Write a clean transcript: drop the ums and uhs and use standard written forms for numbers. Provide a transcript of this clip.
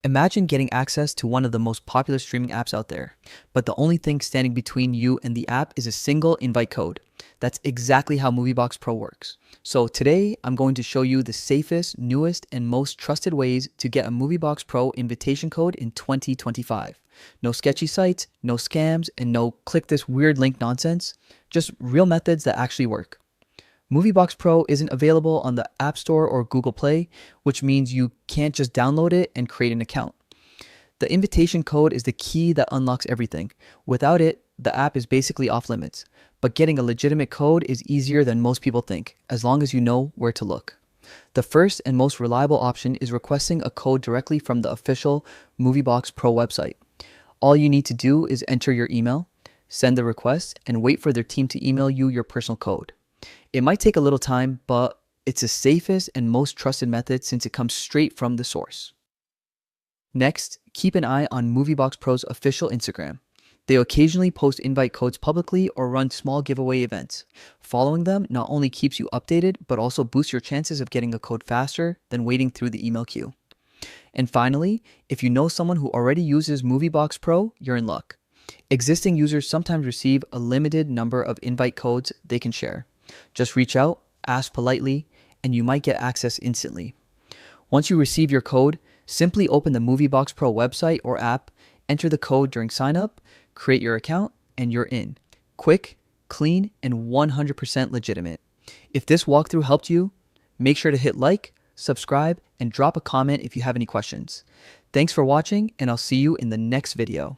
Imagine getting access to one of the most popular streaming apps out there, but the only thing standing between you and the app is a single invite code. That's exactly how MovieBox Pro works. So today, I'm going to show you the safest, newest, and most trusted ways to get a MovieBox Pro invitation code in 2025. No sketchy sites, no scams, and no click this weird link nonsense. Just real methods that actually work. MovieBox Pro isn't available on the App Store or Google Play, which means you can't just download it and create an account. The invitation code is the key that unlocks everything. Without it, the app is basically off limits. But getting a legitimate code is easier than most people think, as long as you know where to look. The first and most reliable option is requesting a code directly from the official MovieBox Pro website. All you need to do is enter your email, send the request, and wait for their team to email you your personal code. It might take a little time, but it's the safest and most trusted method since it comes straight from the source. Next, keep an eye on MovieBox Pro's official Instagram. They occasionally post invite codes publicly or run small giveaway events. Following them not only keeps you updated, but also boosts your chances of getting a code faster than waiting through the email queue. And finally, if you know someone who already uses MovieBox Pro, you're in luck. Existing users sometimes receive a limited number of invite codes they can share. Just reach out, ask politely, and you might get access instantly. Once you receive your code, simply open the MovieBox Pro website or app, enter the code during sign-up, create your account, and you're in. Quick, clean, and 100% legitimate. If this walkthrough helped you, make sure to hit like, subscribe, and drop a comment if you have any questions. Thanks for watching, and I'll see you in the next video.